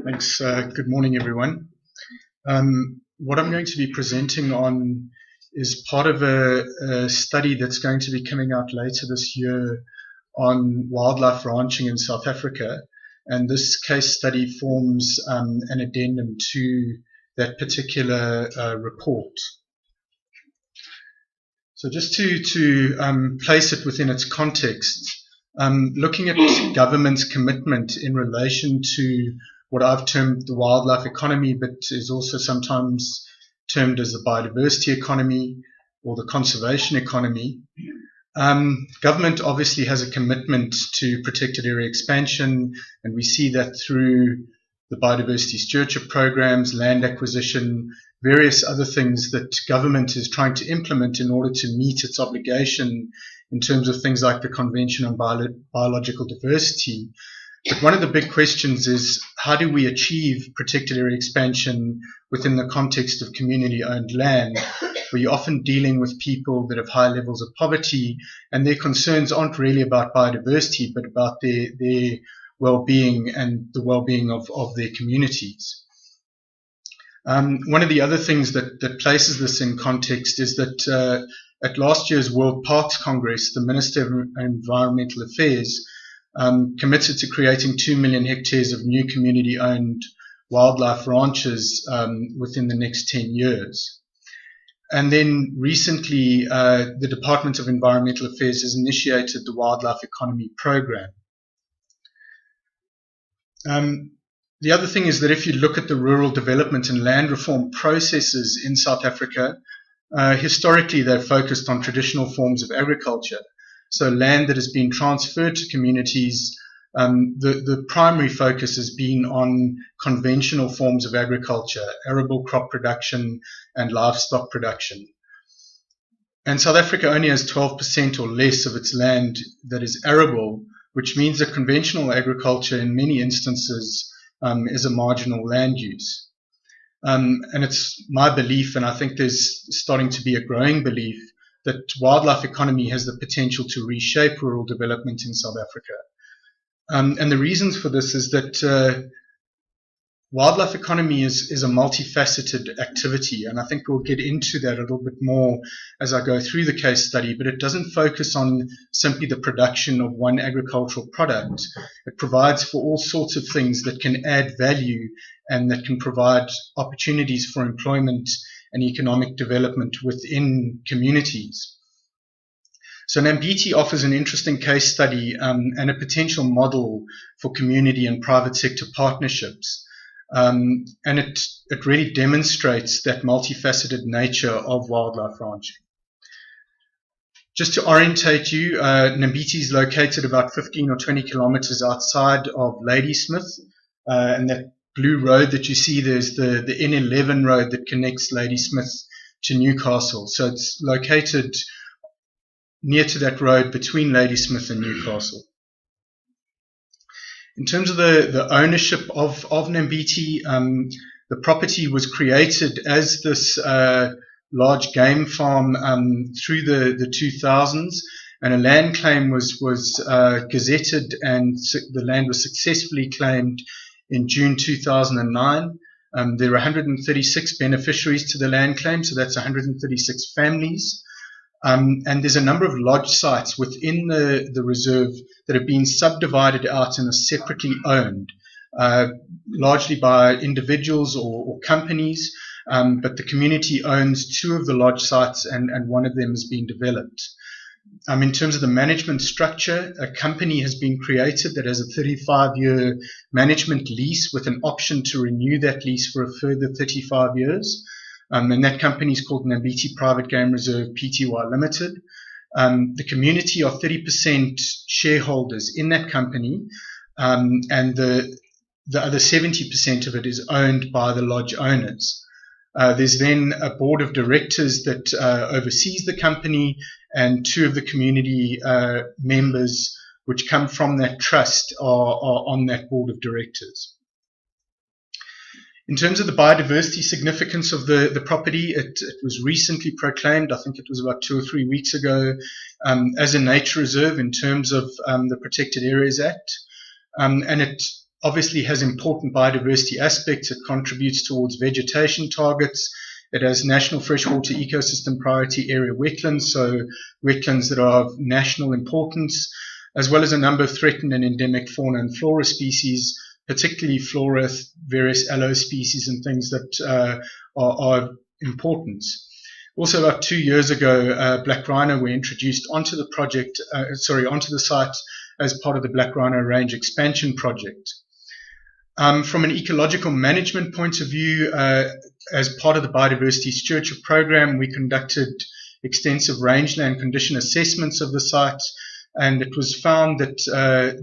Thanks. Good morning, everyone. What I'm going to be presenting on is part of a study that's going to be coming out later this year on wildlife ranching in South Africa. And this case study forms an addendum to that particular report. So just to place it within its context, looking at government's commitment in relation to what I've termed the wildlife economy, but is also sometimes termed as the biodiversity economy or the conservation economy. Government obviously has a commitment to protected area expansion, and we see that through the biodiversity stewardship programs, land acquisition, various other things that government is trying to implement in order to meet its obligation in terms of things like the Convention on Biological Diversity. But one of the big questions is, how do we achieve protected area expansion within the context of community-owned land, where you're often dealing with people that have high levels of poverty, and their concerns aren't really about biodiversity, but about their well-being and the well-being of their communities. One of the other things that places this in context is that at last year's World Parks Congress, the Minister of Environmental Affairs committed to creating 2 million hectares of new community-owned wildlife ranches within the next 10 years. And then recently, the Department of Environmental Affairs has initiated the Wildlife Economy Program. The other thing is that if you look at the rural development and land reform processes in South Africa, historically they've focused on traditional forms of agriculture. So land that has been transferred to communities, the primary focus has been on conventional forms of agriculture, arable crop production and livestock production. And South Africa only has 12% or less of its land that is arable, which means that conventional agriculture in many instances is a marginal land use. And it's my belief, and I think there's starting to be a growing belief, that wildlife economy has the potential to reshape rural development in South Africa. And the reasons for this is that wildlife economy is a multifaceted activity, and I think we'll get into that a little bit more as I go through the case study, but it doesn't focus on simply the production of one agricultural product. It provides for all sorts of things that can add value and that can provide opportunities for employment and economic development within communities. So Nambiti offers an interesting case study and a potential model for community and private sector partnerships. And it really demonstrates that multifaceted nature of wildlife ranching. Just to orientate you, Nambiti is located about 15 or 20 kilometers outside of Ladysmith, and that blue road that you see, there's the N11 road that connects Ladysmith to Newcastle. So it's located near to that road between Ladysmith and Newcastle. In terms of the ownership of Nambiti, the property was created as this large game farm through the 2000s, and a land claim was gazetted, and the land was successfully claimed in June 2009. There are 136 beneficiaries to the land claim, so that's 136 families. And there's a number of lodge sites within the reserve that have been subdivided out and are separately owned, largely by individuals or companies, but the community owns 2 of the lodge sites, and one of them has been developed. In terms of the management structure, a company has been created that has a 35-year management lease with an option to renew that lease for a further 35 years. And that company is called Nambiti Private Game Reserve Pty Limited. The community are 30% shareholders in that company, and the other 70% of it is owned by the lodge owners. There's then a board of directors that oversees the company, and 2 of the community members which come from that trust are on that board of directors. In terms of the biodiversity significance of the property, it was recently proclaimed, I think it was about 2 or 3 weeks ago, as a nature reserve in terms of the Protected Areas Act. And it obviously has important biodiversity aspects. It contributes towards vegetation targets. It has national freshwater ecosystem priority area wetlands, so wetlands that are of national importance, as well as a number of threatened and endemic fauna and flora species, particularly flora, various aloe species and things that are of importance. Also, about 2 years ago, black rhino were introduced onto the project, onto the site as part of the Black Rhino Range expansion project. From an ecological management point of view, as part of the biodiversity stewardship program, we conducted extensive rangeland condition assessments of the site, and it was found that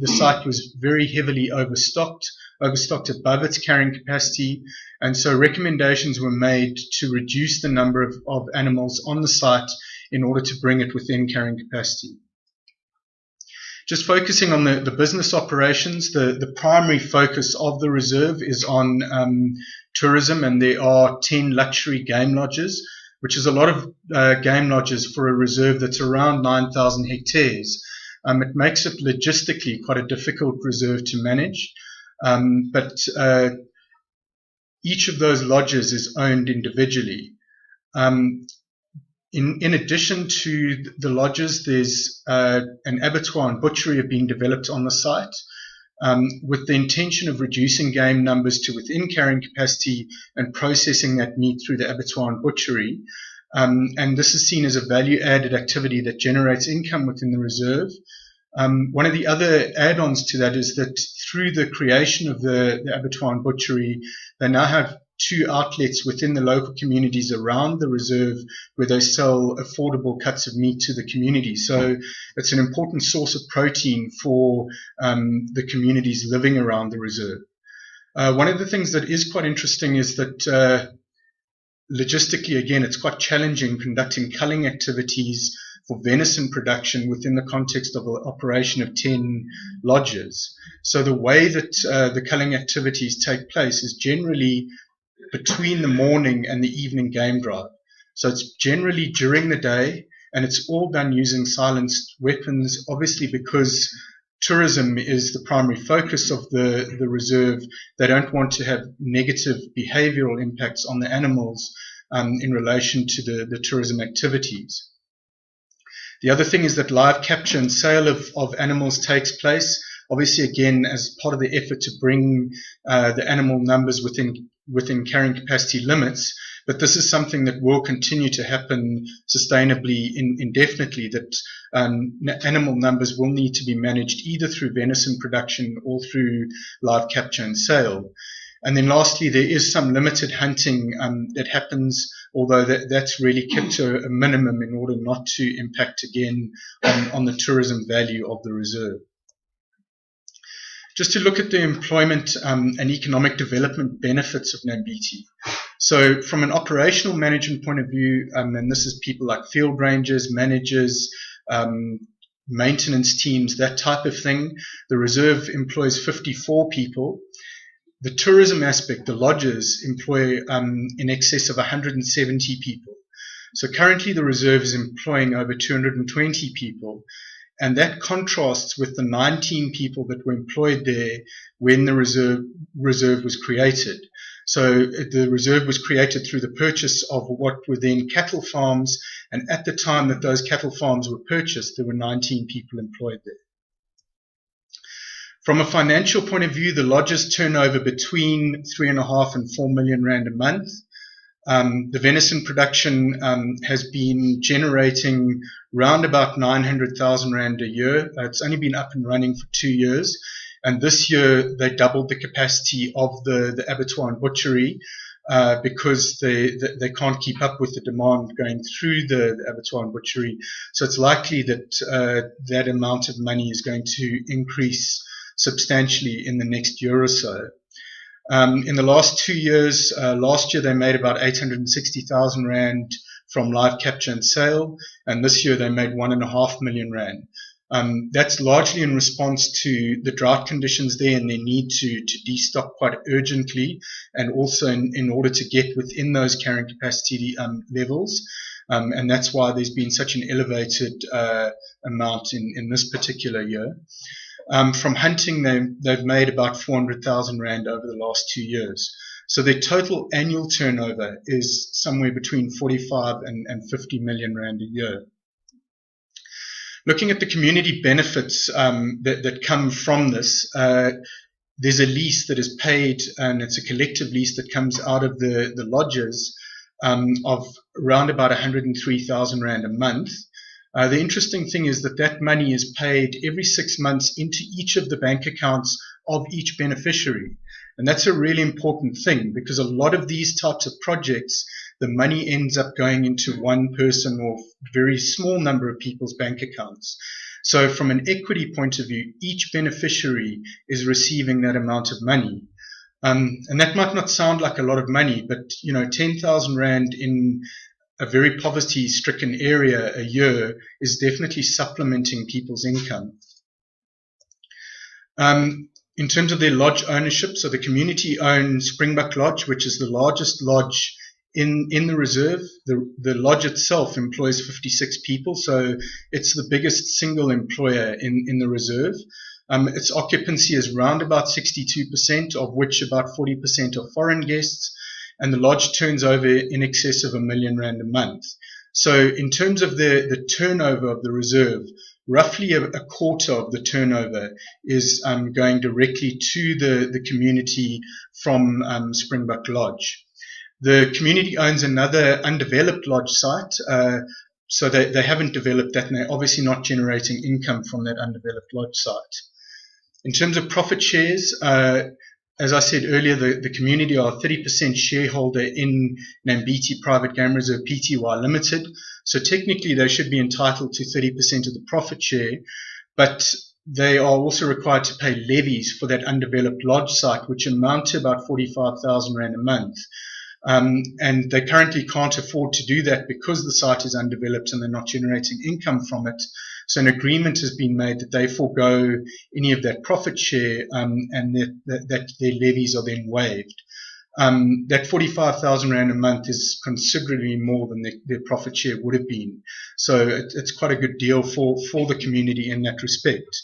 the site was very heavily overstocked above its carrying capacity, and so recommendations were made to reduce the number of animals on the site in order to bring it within carrying capacity. Just focusing on the business operations, the primary focus of the reserve is on tourism, and there are 10 luxury game lodges, which is a lot of game lodges for a reserve that's around 9,000 hectares. It makes it logistically quite a difficult reserve to manage, but each of those lodges is owned individually. In addition to the lodges, there's an abattoir and butchery are being developed on the site with the intention of reducing game numbers to within carrying capacity and processing that meat through the abattoir and butchery. And this is seen as a value-added activity that generates income within the reserve. One of the other add-ons to that is that through the creation of the abattoir and butchery, they now have 2 outlets within the local communities around the reserve where they sell affordable cuts of meat to the community. So it's an important source of protein for the communities living around the reserve. One of the things that is quite interesting is that logistically, again, it's quite challenging conducting culling activities for venison production within the context of an operation of 10 lodges. So the way that the culling activities take place is generally between the morning and the evening game drive. So it's generally during the day, and it's all done using silenced weapons, obviously because tourism is the primary focus of the reserve. They don't want to have negative behavioral impacts on the animals in relation to the tourism activities. The other thing is that live capture and sale of animals takes place, obviously again as part of the effort to bring the animal numbers within carrying capacity limits, but this is something that will continue to happen sustainably indefinitely, that animal numbers will need to be managed either through venison production or through live capture and sale. And then lastly, there is some limited hunting that happens, although that's really kept to a minimum in order not to impact again on the tourism value of the reserve. Just to look at the employment and economic development benefits of Nambiti. So from an operational management point of view, and this is people like field rangers, managers, maintenance teams, that type of thing, the reserve employs 54 people. The tourism aspect, the lodges, employ in excess of 170 people. So currently the reserve is employing over 220 people. And that contrasts with the 19 people that were employed there when the reserve was created. So the reserve was created through the purchase of what were then cattle farms. And at the time that those cattle farms were purchased, there were 19 people employed there. From a financial point of view, the lodges turn over between 3.5 and 4 million rand a month. The venison production has been generating round about 900,000 rand a year. It's only been up and running for 2 years. And this year they doubled the capacity of the abattoir and butchery because they can't keep up with the demand going through the abattoir and butchery. So it's likely that that amount of money is going to increase substantially in the next year or so. In the last 2 years, last year they made about 860,000 rand from live capture and sale, and this year they made 1.5 million rand. That's largely in response to the drought conditions there and their need to destock quite urgently, and also in order to get within those carrying capacity levels. And that's why there's been such an elevated amount in this particular year. From hunting, they've made about 400,000 Rand over the last 2 years. So their total annual turnover is somewhere between 45 and 50 million Rand a year. Looking at the community benefits that come from this, there's a lease that is paid, and it's a collective lease that comes out of the lodges of around about 103,000 Rand a month. The interesting thing is that money is paid every 6 months into each of the bank accounts of each beneficiary. And that's a really important thing, because a lot of these types of projects, the money ends up going into one person or very small number of people's bank accounts. So from an equity point of view, each beneficiary is receiving that amount of money. And that might not sound like a lot of money, but 10,000 Rand in a very poverty-stricken area a year is definitely supplementing people's income. In terms of their lodge ownership, so the community owns Springbok Lodge, which is the largest lodge in the reserve. The lodge itself employs 56 people, so it's the biggest single employer in the reserve. Its occupancy is round about 62%, of which about 40% are foreign guests, and the lodge turns over in excess of R1 million a month. So in terms of the turnover of the reserve, roughly a quarter of the turnover is going directly to the community from Springbok Lodge. The community owns another undeveloped lodge site, so they haven't developed that, and they're obviously not generating income from that undeveloped lodge site. In terms of profit shares, as I said earlier, the community are a 30% shareholder in Nambiti Private Game Reserve Pty Limited. So technically they should be entitled to 30% of the profit share, but they are also required to pay levies for that undeveloped lodge site, which amount to about 45,000 Rand a month. And they currently can't afford to do that because the site is undeveloped and they're not generating income from it. So an agreement has been made that they forego any of that profit share, and that their levies are then waived. That 45,000 Rand a month is considerably more than their profit share would have been. So it's quite a good deal for the community in that respect.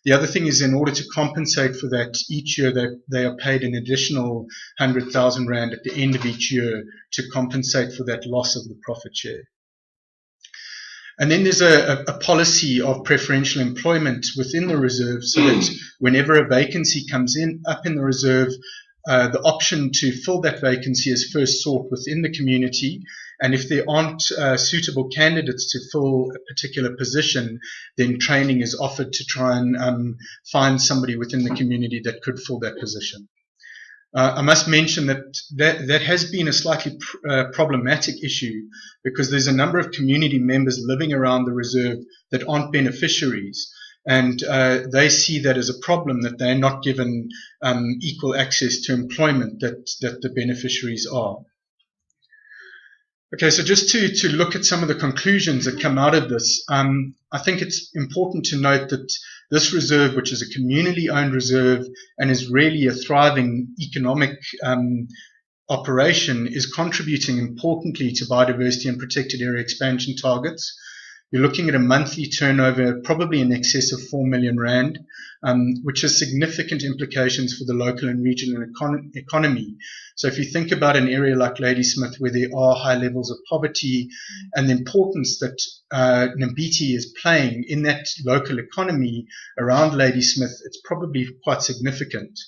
The other thing is, in order to compensate for that, each year they are paid an additional 100,000 Rand at the end of each year to compensate for that loss of the profit share. And then there's a policy of preferential employment within the reserve, so that whenever a vacancy comes up in the reserve, the option to fill that vacancy is first sought within the community. And if there aren't suitable candidates to fill a particular position, then training is offered to try and find somebody within the community that could fill that position. I must mention that has been a slightly problematic issue, because there's a number of community members living around the reserve that aren't beneficiaries, and they see that as a problem, that they're not given equal access to employment that the beneficiaries are. Okay, so just to look at some of the conclusions that come out of this, I think it's important to note that this reserve, which is a community-owned reserve and is really a thriving economic operation, is contributing importantly to biodiversity and protected area expansion targets. You're looking at a monthly turnover probably in excess of 4 million Rand, which has significant implications for the local and regional economy. So if you think about an area like Ladysmith, where there are high levels of poverty, and the importance that Nambiti is playing in that local economy around Ladysmith, it's probably quite significant.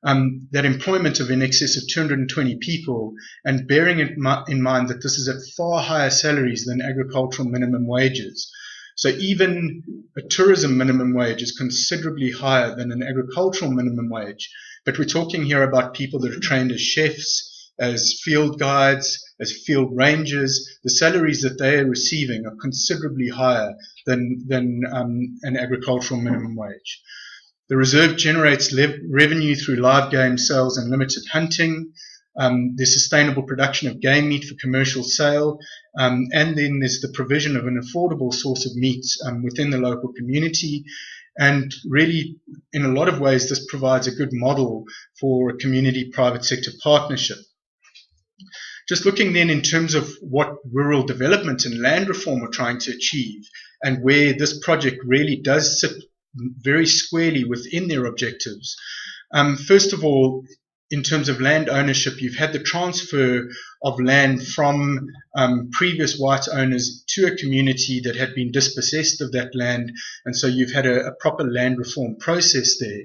That employment of in excess of 220 people, and bearing in mind that this is at far higher salaries than agricultural minimum wages. So even a tourism minimum wage is considerably higher than an agricultural minimum wage. But we're talking here about people that are trained as chefs, as field guides, as field rangers. The salaries that they are receiving are considerably higher than an agricultural minimum wage. The reserve generates revenue through live game sales and limited hunting. There's sustainable production of game meat for commercial sale. And then there's the provision of an affordable source of meat within the local community. And really, in a lot of ways, this provides a good model for a community private sector partnership. Just looking then in terms of what rural development and land reform are trying to achieve, and where this project really does sit very squarely within their objectives. First of all, in terms of land ownership, you've had the transfer of land from previous white owners to a community that had been dispossessed of that land, and so you've had a proper land reform process there.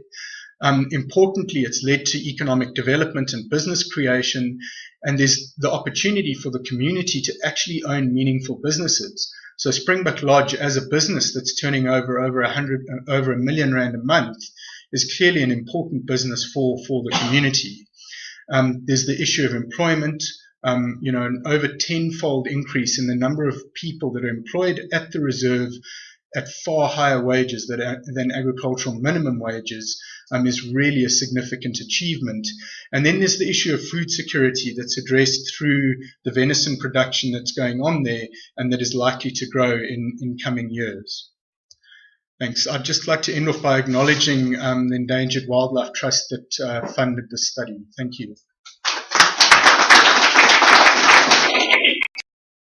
Importantly, it's led to economic development and business creation, and there's the opportunity for the community to actually own meaningful businesses. So Springbok Lodge, as a business that's turning over $1 million a month, is clearly an important business for the community. There's the issue of employment, an over 10-fold increase in the number of people that are employed at the reserve at far higher wages than agricultural minimum wages is really a significant achievement. And then there's the issue of food security that's addressed through the venison production that's going on there and that is likely to grow in coming years. Thanks. I'd just like to end off by acknowledging the Endangered Wildlife Trust that funded this study. Thank you.